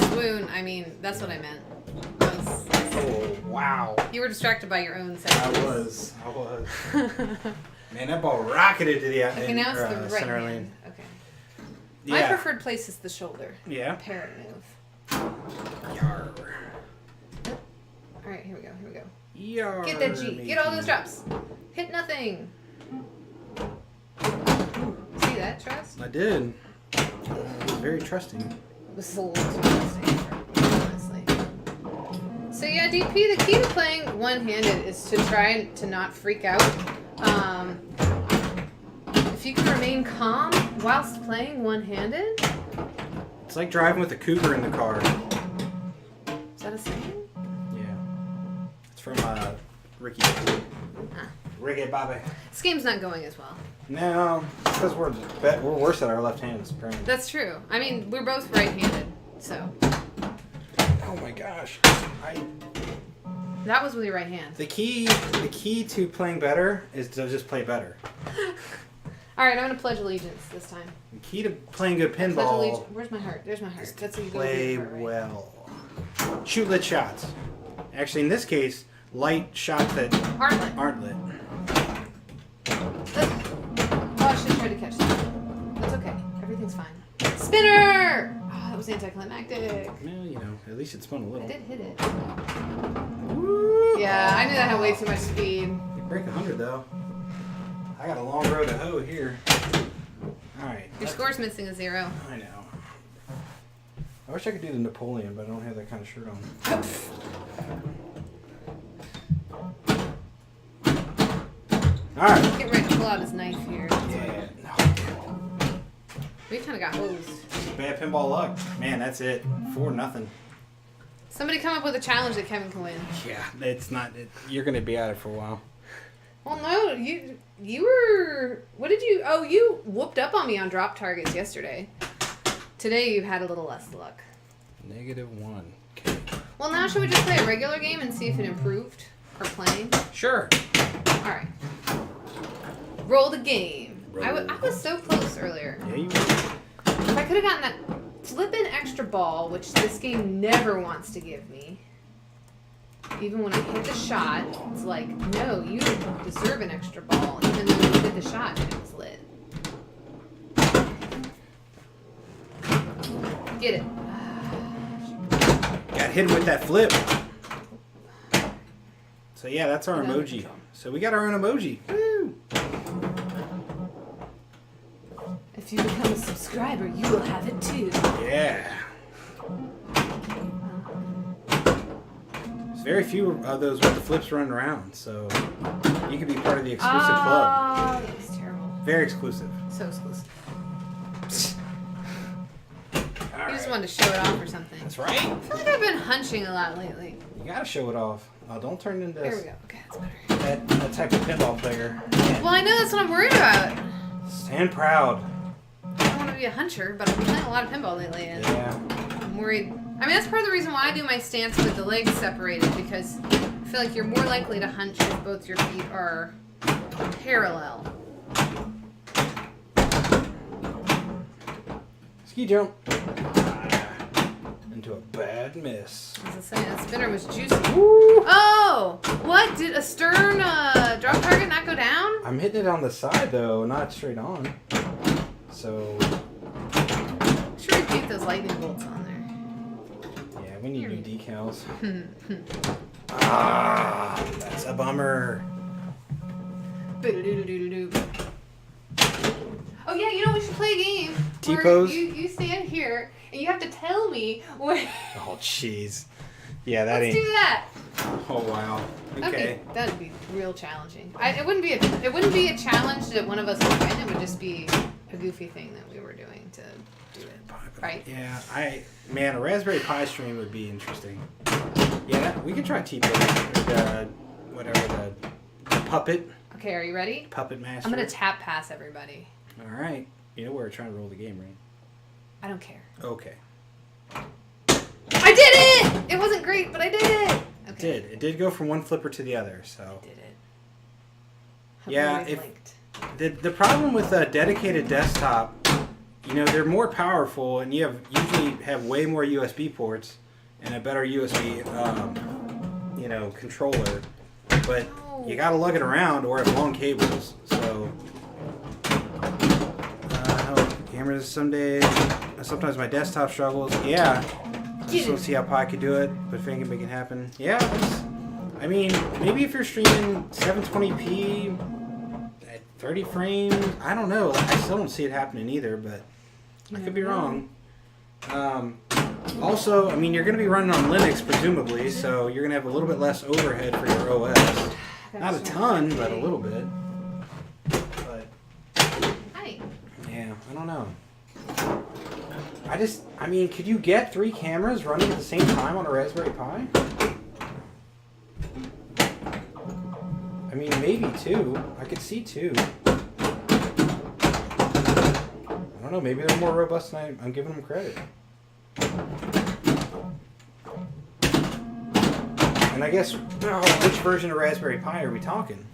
Swoon. I mean, that's what I meant. Oh wow. You were distracted by your own I senses. was. Man, that ball rocketed to the Okay, now it's the right center hand. lane. Okay. Yeah. My preferred place is the shoulder. Yeah. Parrot move. Yar. All right, here we go. Yar. Get that G. Get all those drops. Hit nothing. See that? that trust? I did. Very trusting. This is a little too trusting, honestly. So yeah, DP, the key to playing one-handed is to try to not freak out. If you can remain calm whilst playing one-handed. It's like driving with a cougar in the car. Is that a saying? Yeah. It's from Ricky. Ricky Bobby. This game's not going as well. No, it's because we're worse at our left hands, apparently. That's true. I mean, we're both right-handed, so. Oh my gosh. That was with your right hand. The key to playing better is to just play better. All right, I'm gonna pledge allegiance this time. The key to playing good pinball. Where's my heart? There's my heart. That's what you play heart, right? well. Shoot lit shots. Actually, in this case, light shots that aren't lit. Oh, I should have tried to catch that. That's okay. Everything's fine. Spinner! Oh, that was anticlimactic. Well, you know, at least it spun a little. I did hit it. Woo! Yeah, I knew that had way too much speed. You break 100 though. I got a long road to hoe here. Alright. Your score's missing a 0. I know. I wish I could do the Napoleon, but I don't have that kind of shirt on. Alright. Get ready to pull out his knife here. Yeah. No. We kind of got hosed. Bad pinball luck. Man, that's it. 4-0. Somebody come up with a challenge that Kevin can win. Yeah, it's not. You're going to be at it for a while. Well, no, you were. What did you? Oh, you whooped up on me on drop targets yesterday. Today you had a little less luck. -1. Okay. Well, now should we just play a regular game and see if it improved our playing? Sure. All right. Roll the game. I was so close earlier. Yeah, you were. If I could have gotten that flippin' extra ball, which this game never wants to give me. Even when I hit the shot, it's like, no, you deserve an extra ball, even though you hit the shot and it was lit. Get it. Got hit with that flip. So yeah, that's our Get out of emoji. control. So we got our own emoji. Woo! If you become a subscriber, you will have it too. Yeah. There's very few of those with the flips running around, so you can be part of the exclusive club. That was terrible. Very exclusive. So exclusive. All You just right. wanted to show it off or something. That's right. I feel like I've been hunching a lot lately. You gotta show it off. Oh, don't turn into There we go. Okay, that's better. that type of pinball player. Well, I know that's what I'm worried about. Stand proud. I don't want to be a huncher, but I've been playing a lot of pinball lately, and Yeah. I'm worried. I mean, that's part of the reason why I do my stance with the legs separated, because I feel like you're more likely to hunch if both your feet are parallel. Ski jump. Into a bad miss. As I was saying, that spinner was juicy. Woo! Oh! What? Did a stern drop target not go down? I'm hitting it on the side though, not straight on. So Should we keep those lightning bolts on there? yeah, we need new decals. Ah, that's a bummer. Boo-doo-doo-doo-doo-doo. Oh yeah, you know we should play a game. where T-pose? You stand here and you have to tell me where. Oh jeez. Yeah, that Let's ain't. do that. Oh wow. Okay. That'd be real challenging. It wouldn't be a challenge that one of us would win. It would just be a goofy thing that we were doing to do it. Right? Yeah, a Raspberry Pi stream would be interesting. Yeah, we could try T-pose or whatever the puppet Okay, are you ready? master. I'm gonna tap pass everybody. All right. You know we're trying to roll the game, right? I don't care. Okay. I did it! It wasn't great, but I did it! Okay. It did go from one flipper to the other, so. I did it. Yeah, Hopefully if- linked. The problem with a dedicated desktop, you know, they're more powerful and you usually have way more USB ports and a better USB, controller. But you gotta lug it around or have long cables, so. Cameras sometimes my desktop struggles. Yeah. Just want to see how Pi could do it, but if I can make it happen. Yeah, maybe if you're streaming 720p at 30 frames. I don't know. I still don't see it happening either, but I could be wrong. Also, I mean, you're going to be running on Linux, presumably, so you're going to have a little bit less overhead for your OS. Not a ton, but a little bit. But, Hi. yeah, I don't know. I mean, could you get 3 cameras running at the same time on a Raspberry Pi? I mean, maybe 2. I could see 2. I don't know, maybe they're more robust than I'm giving them credit. And I guess, which version of Raspberry Pi are we talking?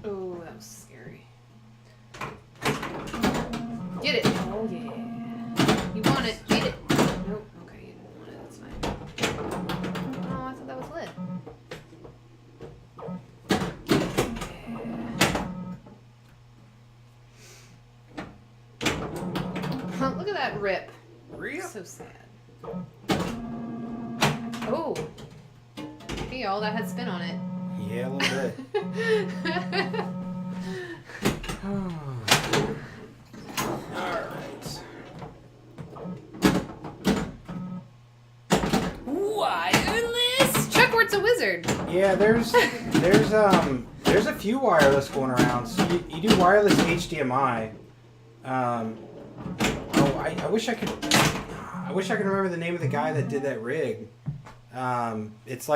Oh, that was scary. Get it. Oh, yeah. You want it. Get it. Nope. Okay, you didn't want it. That's fine. Oh, I thought that was lit. Look at that rip. Rip? So sad. Oh. Hey, all that had spin on it. Yeah, a little bit. Alright. Wireless? Chuckworth's a wizard. Yeah, there's a few wireless going around. So you do wireless HDMI. I wish I could remember the name of the guy that did that rig. It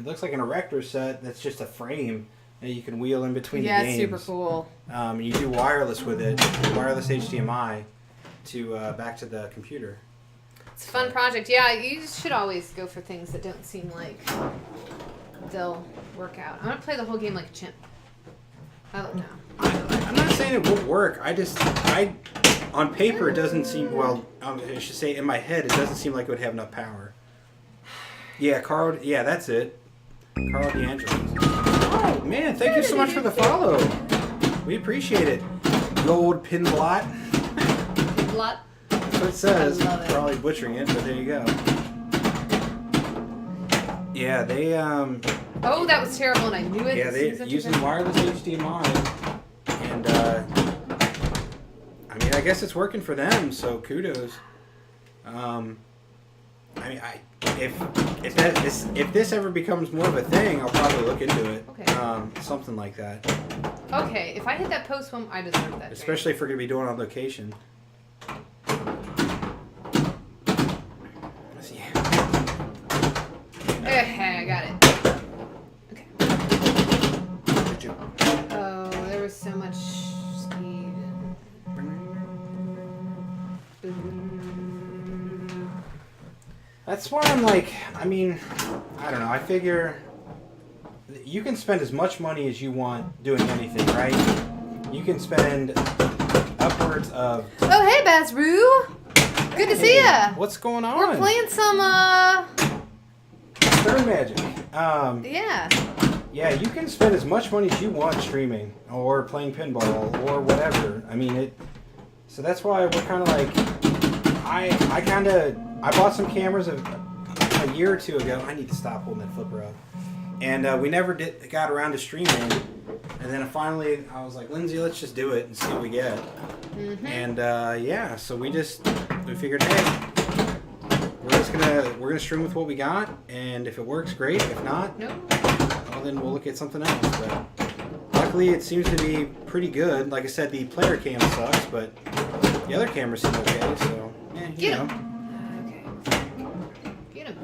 looks like an erector set that's just a frame that you can wheel in between the games. Yeah, it's super cool. You do wireless with it, wireless HDMI to back to the computer. It's a fun project. Yeah, you should always go for things that don't seem like they'll work out. I'm gonna play the whole game like a chimp. I don't know. I'm not saying it won't work. On paper, it doesn't seem, well, I should say in my head, it doesn't seem like it would have enough power. Yeah, Carl, yeah, that's it. Carl DeAngelis. Oh, man, thank you so much for the follow. We appreciate it. Gold Pinball. Pinball? That's what it says. I love it. Probably butchering it, but there you go. Yeah, they, Oh, that was terrible, and I knew it. yeah, they're using wireless HDMI. And, I mean, I guess it's working for them, so kudos. I mean, if this ever becomes more of a thing, I'll probably look into it. Okay. Something like that. Okay, if I hit that post one, I deserve that. Especially if we're gonna be doing it on location. Let's see. I got it. Okay. Oh, there was so much speed. That's why I'm like, I mean, I don't know. I figure you can spend as much money as you want doing anything, right? You can spend upwards of... Oh, hey, Bazroo! Good to see ya! What's going on? We're playing some, Third Magic. Yeah. Yeah, you can spend as much money as you want streaming or playing pinball or whatever. I mean, it... So that's why we're kind of like... I bought some cameras a year or two ago. I need to stop holding that flipper up. And we never got around to streaming. And then finally, I was like, Lindsay, let's just do it and see what we get. Mm-hmm. And yeah, so we figured, hey, we're gonna stream with what we got, and if it works, great. If not, nope. Well, then we'll look at something else. But luckily, it seems to be pretty good. Like I said, the player cam sucks, but the other cameras seem okay. So yeah, you know. Okay. Get him.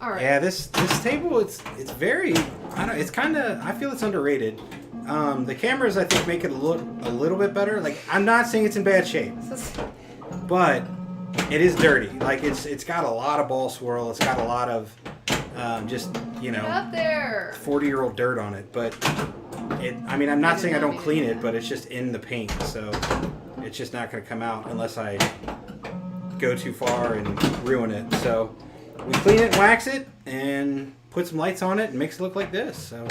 All right. Yeah, this table, it's very, I don't, it's kind of, I feel it's underrated. The cameras, I think, make it look a little bit better. Like, I'm not saying it's in bad shape, but it is dirty. Like, it's got a lot of ball swirl. It's got a lot of just, you know, up there 40-year-old dirt on it. But I mean, I'm not saying I don't clean it, but it's just in the paint, so it's just not going to come out unless I go too far and ruin it. So we clean it, wax it, and put some lights on it and makes it look like this. So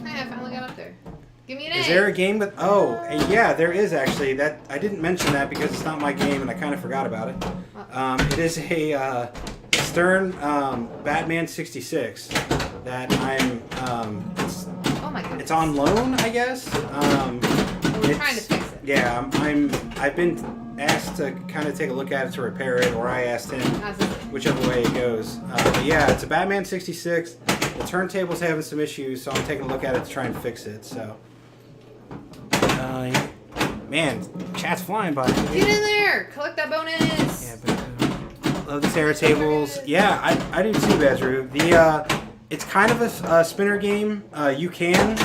hey, I finally got up there. Give me an A. Is there a game with? Oh, yeah, there is actually. That I didn't mention that because it's not my game and I kind of forgot about it. It is a Stern Batman 66 that I'm. Oh my goodness. It's on loan, I guess. We're trying to fix it. Yeah, I've been asked to kind of take a look at it to repair it, or I asked him, whichever way it goes. But yeah, it's a Batman 66. The turntable's having some issues, so I'm taking a look at it to try and fix it. So. Man, chat's flying by. Get in there! Collect that bonus! Yeah, but love the Terra tables. Yeah, I do too, Bazru. It's kind of a spinner game. You can.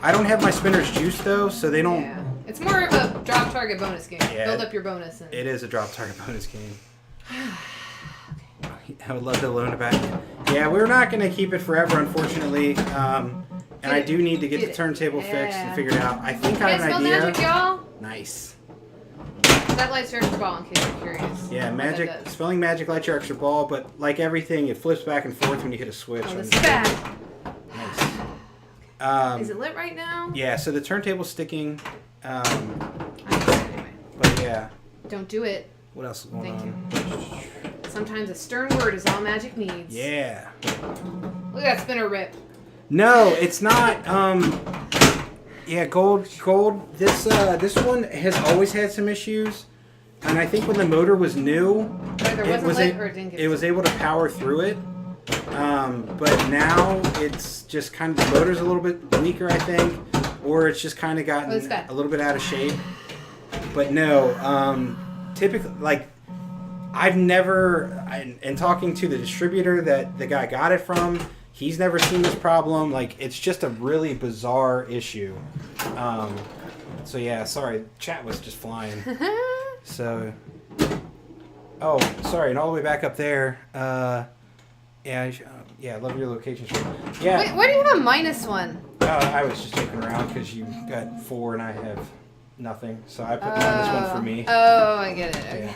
I don't have my spinners juiced though, so they don't. Yeah. It's more of a drop target bonus game. Yeah, Build up your bonus. It is a drop target bonus game. I would love to learn about it. Yeah, we're not going to keep it forever, unfortunately. And I do need to get the turntable fixed and figured out. I think I have an idea. Magic, y'all? Nice. That lights your extra ball, in case you're curious. Yeah, magic. Spelling magic lights your extra ball, but like everything, it flips back and forth when you hit a switch. Oh, this is bad. Nice. Is it lit right now? Yeah, so the turntable's sticking. Anyway. But yeah. Don't do it. What else is going on? Thank you. Sometimes a stern word is all magic needs. Yeah. Look at that spinner rip. No, it's not. Yeah, gold. This one has always had some issues, and I think when the motor was new, it was able to power through it. But now it's just kind of the motor's a little bit weaker, I think, or it's just kind of gotten a little bit out of shape. But no, typically, like I've never, and talking to the distributor that the guy got it from. He's never seen this problem. Like, it's just a really bizarre issue. So, yeah, sorry. Chat was just flying. So, oh, sorry. And all the way back up there. Yeah, I love your location. Yeah. Wait, why do you have a -1? I was just joking around because you got 4 and I have nothing. So I put -1 for me. Oh, I get it. Okay. Yeah.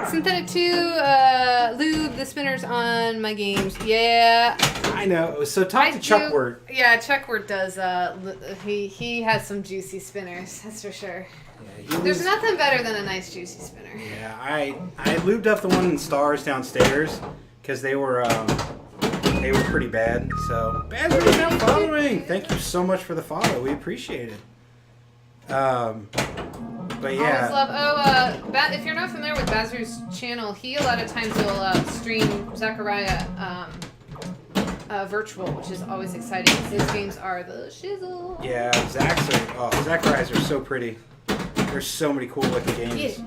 Synthetic 2, lube the spinners on my games. Yeah. I know. So talk to Chuckwort. Yeah, Chuckwort does. He has some juicy spinners. That's for sure. Yeah, there's nothing better than a nice juicy spinner. Yeah, I lubed up the one in Stars downstairs because they were pretty bad. So Bazru's now following. Thank you so much for the follow. We appreciate it. But yeah. Always love. If you're not familiar with Bazru's channel, he a lot of times will stream Zachariah virtual, which is always exciting. His games are the shizzle. Yeah, Zachariah's are so pretty. There's so many cool looking games.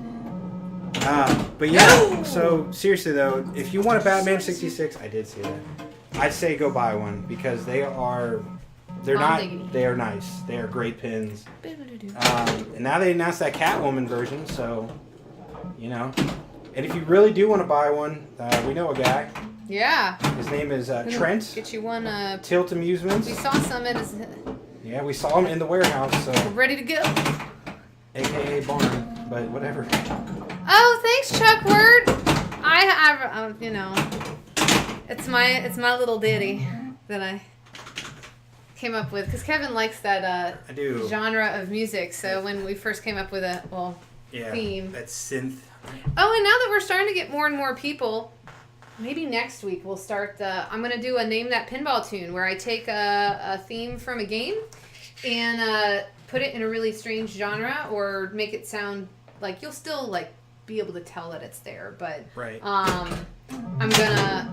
But yeah, so seriously though, if you want a Batman 66, I did see that. I'd say go buy one because they are nice. They are great pins. And now they announced that Catwoman version, so, you know. And if you really do want to buy one, we know a guy. Yeah. His name is Trent. Get you one. Tilt Amusements. We saw some at his... Yeah, we saw him in the warehouse, so... We're ready to go. AKA barn, but whatever. Oh, thanks, Chuckwort. I you know, it's my little ditty that I came up with because Kevin likes that I do. genre of music. So when we first came up with theme, that synth. Oh, and now that we're starting to get more and more people, maybe next week we'll start. I'm gonna do a Name That Pinball tune where I take a theme from a game and put it in a really strange genre or make it sound like you'll still like be able to tell that it's there, but right. I'm gonna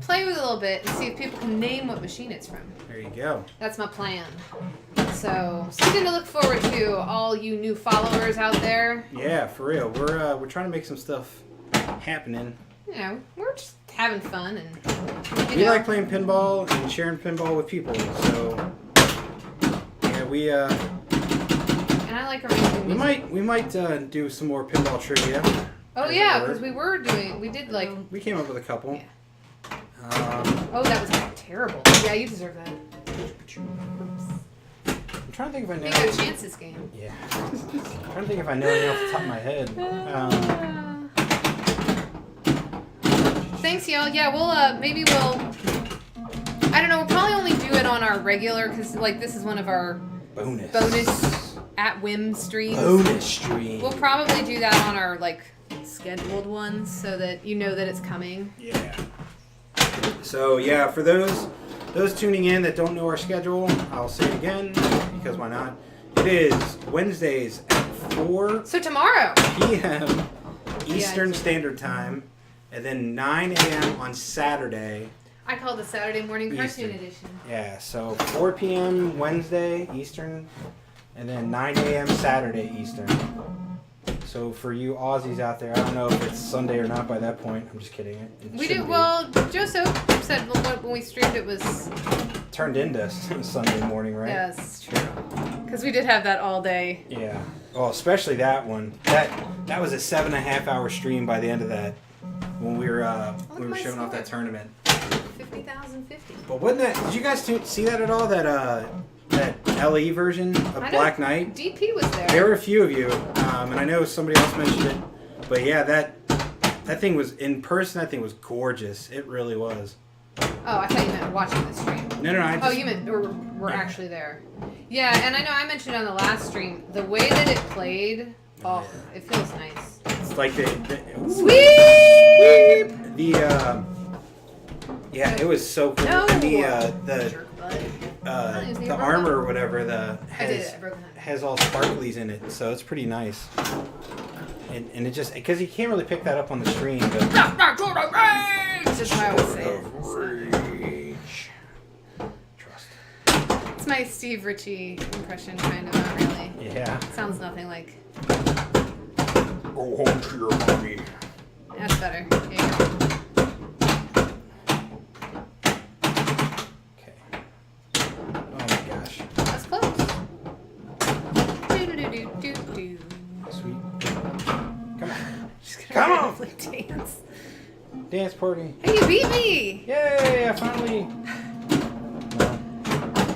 play with it a little bit and see if people can name what machine it's from. There you go. That's my plan. So something to look forward to, all you new followers out there. Yeah, for real. We're trying to make some stuff happening. You know, we're just having fun and we like playing pinball and sharing pinball with people. So yeah, we and I like arranging music. We might do some more pinball trivia. Oh yeah, because we did like... We came up with a couple. Yeah. Oh, that was terrible. Yeah, you deserve that. I'm trying to think if I know... Big No Chances game. Yeah. I'm trying to think if I know any off the top of my head. Thanks, y'all. Yeah, maybe we'll... I don't know, we'll probably only do it on our regular, because, like, this is one of our bonus at whim streams. Bonus stream. We'll probably do that on our like scheduled ones so that you know that it's coming. Yeah. So yeah, for those tuning in that don't know our schedule, I'll say it again because why not? It is Wednesdays at 4 So tomorrow p.m. Eastern Standard Time, and then 9 a.m. on Saturday. I call it the Saturday morning cartoon Eastern. edition. Yeah, so 4 p.m. Wednesday Eastern, and then 9 a.m. Saturday Eastern. So for you Aussies out there, I don't know if it's Sunday or not by that point. I'm just kidding. It We should do be. well. Joseph said when we streamed it was Turned into Sunday morning, right? yes true because we did have that all day. Yeah. Well, especially that one. That was a 7.5 hour stream by the end of that when we were my showing off score. that tournament. 50,050. But wasn't that? Did you guys see that at all? That LE version of I know Black Knight. DP was there. There were a few of you, and I know somebody else mentioned it. But yeah, that thing was in person. That thing was gorgeous. It really was. Oh, I thought you meant watching the stream. No, I just, Oh, you meant we're actually there. Yeah, and I know I mentioned on the last stream the way that it played. Oh, it feels nice. It's like ooh. Sweep. Yeah, it was so cool. No. And Jerk butt. the armor or whatever I did it. I broke that. has all sparklies in it, so it's pretty nice. And it just because you can't really pick that up on the stream, but It's just how I always say it. Trust. It's my Steve Ritchie impression, kind of, not really. Yeah. Sounds nothing like. Go home to your mommy. That's better. There you go. Okay. Oh my gosh. That's close. Do. Sweet. Come on. Just Come gonna on. randomly dance. Dance party. Hey, you beat me! Yay! I finally.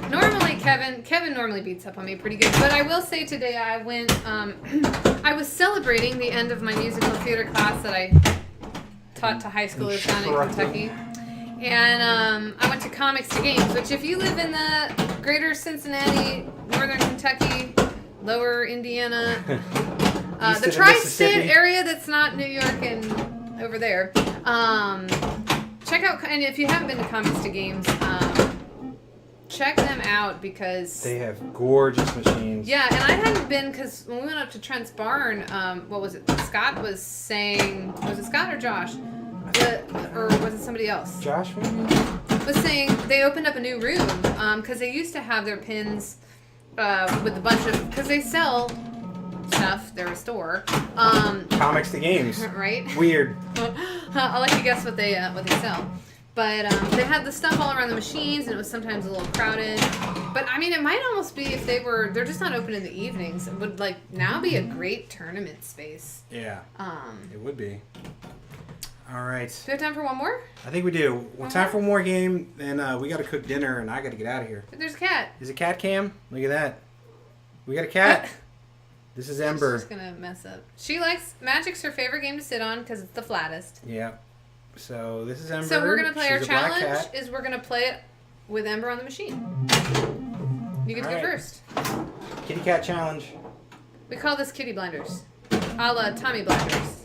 Normally, Kevin normally beats up on me pretty good, but I will say today I went, I was celebrating the end of my musical theater class that I taught to high schoolers down in Kentucky. And I went to Comics to Games, which if you live in the greater Cincinnati, northern Kentucky, lower Indiana, East the of the tri-state Mississippi. area that's not New York and over there, check out, and if you haven't been to Comics to Games, check them out because They have gorgeous machines. yeah, and I hadn't been because when we went up to Trent's barn, what was it? Scott was saying, was it Scott or Josh? Or was it somebody else? Josh, maybe? Was saying they opened up a new room because they used to have their pins with a bunch of because they sell stuff. They're a store, Comics to games. right? Weird. I'll let you guess what they sell. But they had the stuff all around the machines, and it was sometimes a little crowded. But I mean, it might almost be if they're just not open in the evenings. It would like now be a great tournament space. Yeah. It would be. All right. Do we have time for one more? I think we do. Well, time for one more game, then we got to cook dinner, and I got to get out of here. There's a cat. Is it cat cam? Look at that. We got a cat. This is Ember. She's gonna mess up. She likes Magic's her favorite game to sit on because it's the flattest. Yeah. So this is Ember. So we're gonna play She's our a black challenge. cat. Is we're gonna play it with Ember on the machine. You get to go Alright. first. Kitty cat challenge. We call this kitty blinders, a la Tommy blinders.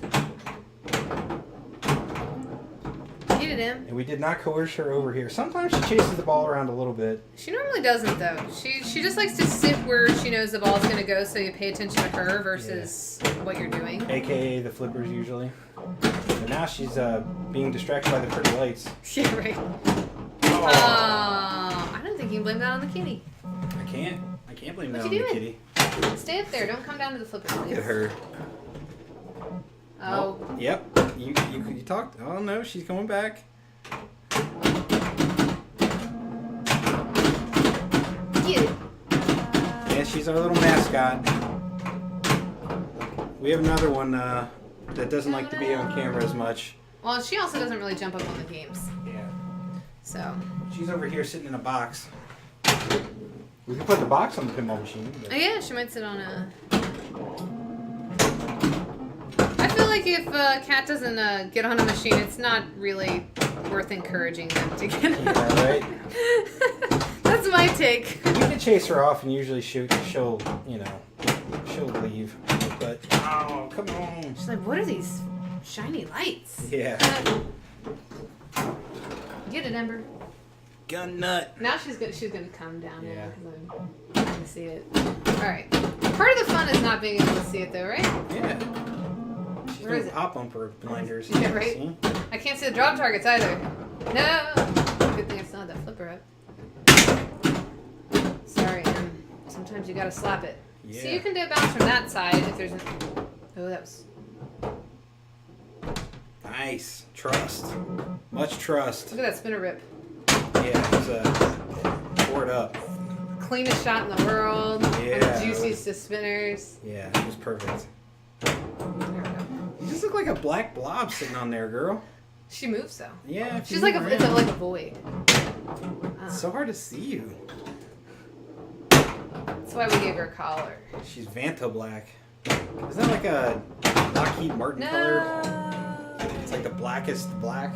Get it, Em. And we did not coerce her over here. Sometimes she chases the ball around a little bit. She normally doesn't though. She just likes to sit where she knows the ball's gonna go, so you pay attention to her versus what you're doing. AKA the flippers usually. But now she's being distracted by the pretty lights. Yeah, right. Oh. I don't think you can blame that on the kitty. I can't blame that What on you the doing? kitty. Stay up there. Don't come down to the flipper, Look please. at her. Oh. Yep. You talked. Oh no, she's coming back. Get it. Yeah, she's our little mascot. We have another one that doesn't like to be on camera as much. Well, she also doesn't really jump up on the games. Yeah. So. She's over here sitting in a box. We can put the box on the pinball machine. But... Oh, yeah, she might sit on a... I feel like if a cat doesn't get on a machine, it's not really worth encouraging them to get on. Yeah, right? That's my take. You can chase her off, and usually she'll leave. But oh, come on. She's like, what are these shiny lights? Yeah. Get it, Ember. Gun nut. Now she's gonna come down Yeah. because I'm trying to see it. All right. Part of the fun is not being able to see it, though, right? Yeah. She's Where is doing it? pop bumper blinders. Yeah, right. See? I can't see the drop targets either. No. Good thing I still had that flipper up. Sorry, sometimes you gotta slap it. Yeah. So you can do a bounce from that side if there's. Oh, that was. Nice. Trust. Much trust. Look at that spinner rip. Yeah, he's poured up. Cleanest shot in the world. Yeah, One of the juiciest of spinners. Yeah, it was perfect. There we go. You just look like a black blob sitting on there, girl. She moves though. Yeah. if you She's like move it's around. like a void. It's so hard to see you. That's why we gave her a collar. She's Vanta black. Is that like a Lockheed Martin color? It's like the blackest black.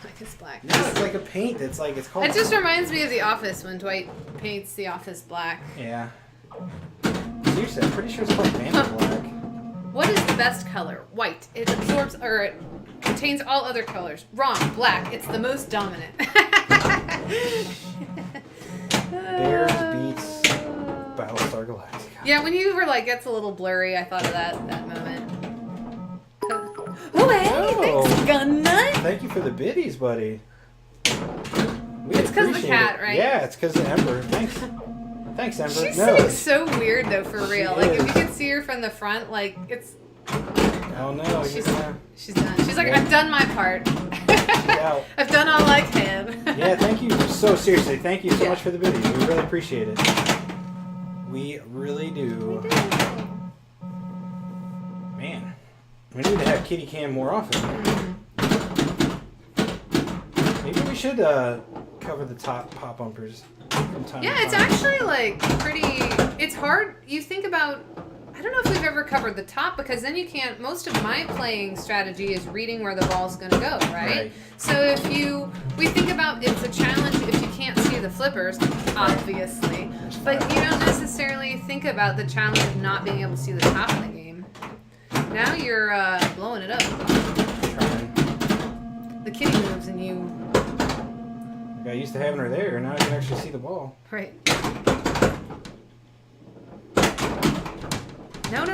Black is black. No, it's like a paint. It's called. It just reminds me of The Office when Dwight paints The Office black. Yeah. Seriously, I'm pretty sure it's called Vanta black. What is the best color? White. It absorbs or it contains all other colors. Wrong. Black. It's the most dominant. Bears beats Battlestar Galactica. Yeah, when you were like, gets a little blurry, I thought of that moment. Oh, hey, Oh. thanks, Gun Nut. Thank you for the biddies, buddy. It's 'cause of the cat, right? Yeah, it's because of Ember. Thanks. Thanks, Ember. She's No. sitting so weird though, for She real. Like if is. you can see her from the front, like it's. Oh no, She's you're gonna... she's done. She's like, Yeah. I've done my part. out. I've done all I can. Yeah, thank you. So seriously, thank you so Yeah. much for the biddies. We really appreciate it. We really do. Man, we need to have kitty cam more often. Maybe we should cover the top pop bumpers from time Yeah, to it's time. actually like pretty. It's hard. You think about. I don't know if we've ever covered the top because then you can't. Most of my playing strategy is reading where the ball's going to go, right? Right. So we think about it's a challenge if you can't see the flippers, obviously, but you don't necessarily think about the challenge of not being able to see the top of the game. Now you're blowing it up. Trying. The kitty moves and you. I got used to having her there. Now I can actually see the ball. Right. No.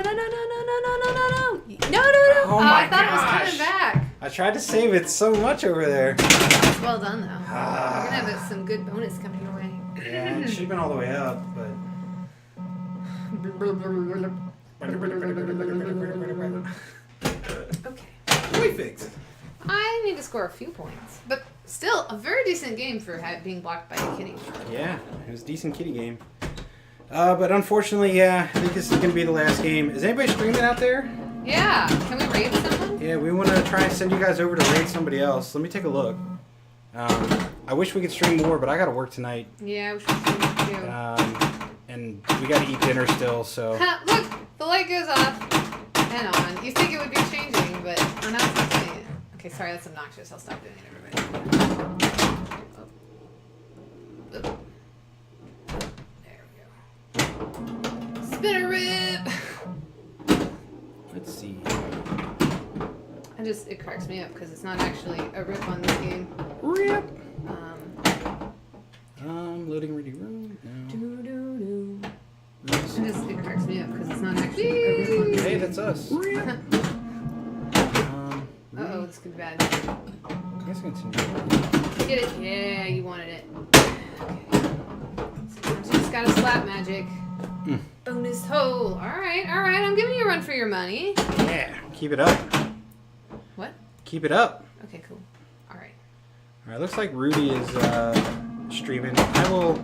Oh I my thought it was gosh. coming back. I tried to save it so much over there. Well done, though. Ah. You're gonna have some good bonus coming your way. Yeah, it should have been all the way up, but. Okay. We fixed it. I need to score a few points, but still a very decent game for being blocked by a kitty. Yeah, it was a decent kitty game. But unfortunately, yeah, I think this is going to be the last game. Is anybody streaming out there? Yeah. Can we raid someone? Yeah, we want to try and send you guys over to raid somebody else. Let me take a look. I wish we could stream more, but I got to work tonight. Yeah, we should stream too. And we got to eat dinner still, so. Look, the light goes off and on. You think it would be changing, but oh, now it's not doing it. Okay, sorry, that's obnoxious. I'll stop doing it, everybody. Oh. There we go. Spinner rip! Let's see. It cracks me up because it's not actually a rip on this game. Rip! Loading ready room. No. It cracks me up because it's not actually a rip on this Hey, game. that's us. Uh-oh, this could be bad. I guess continue. Get it? Yeah, you wanted it. Okay. Sometimes you just gotta slap magic. Bonus hole. Alright. I'm giving you a run for your money. Yeah, keep it up. What? Keep it up. Okay, cool. Alright. Alright, looks like Rudy is streaming. I will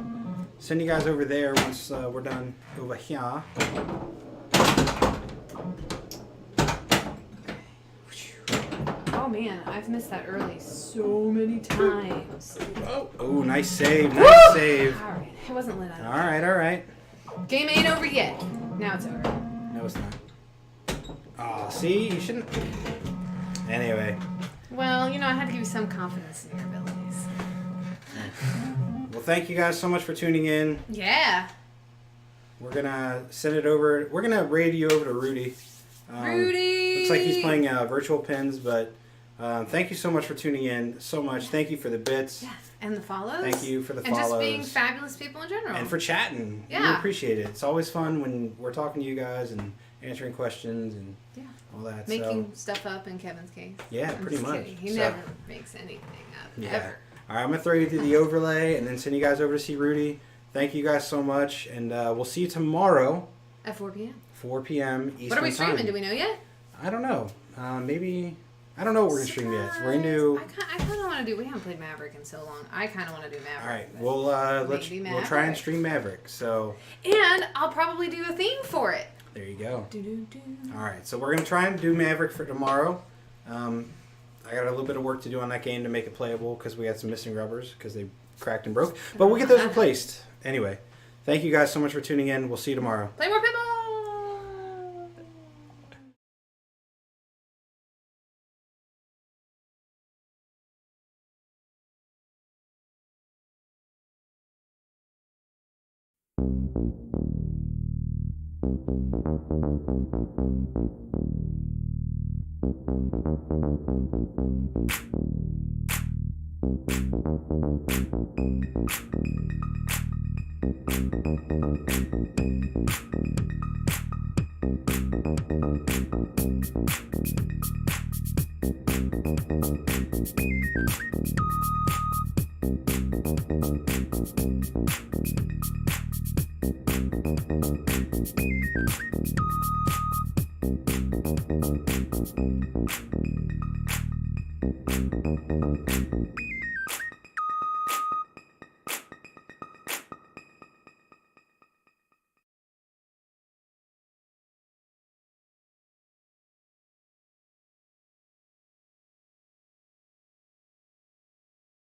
send you guys over there once we're done over here. Oh man, I've missed that early so many times. Oh, nice save. Nice save. Alright, it wasn't lit on. Alright. Game ain't over yet. Now it's over. No, it's not. Oh, see? You shouldn't. Anyway. Well, I had to give you some confidence in your abilities. We'll Well, thank you guys so much for tuning in. Yeah. We're gonna send it over. We're gonna radio over to Rudy. Rudy. Looks like he's playing virtual pins, but thank you so much for tuning in. So much. Thank you for the bits. Yeah. And the follows. Thank you for the and follows. And just being fabulous people in general. And for chatting. Yeah. We appreciate it. It's always fun when we're talking to you guys and answering questions and all that. Making stuff up in Kevin's case. Yeah, pretty much. Kidding. He never makes anything up. Yeah. Ever. All right, I'm going to throw you through the overlay and then send you guys over to see Rudy. Thank you guys so much, and we'll see you tomorrow. At 4 p.m. 4 p.m. Eastern What are we streaming? time. Do we know yet? I don't know. Maybe... I don't know what we're going to stream yet. We're going to do... I kind of want to do... We haven't played Maverick in so long. I kind of want to do Maverick. All right, we'll try and stream Maverick. So... And I'll probably do a theme for it. There you go. Do-do-do. All right, so we're going to try and do Maverick for tomorrow. I got a little bit of work to do on that game to make it playable because we had some missing rubbers because they cracked and broke. But we'll get those replaced. Anyway, thank you guys so much for tuning in. We'll see you tomorrow. Play more pinball!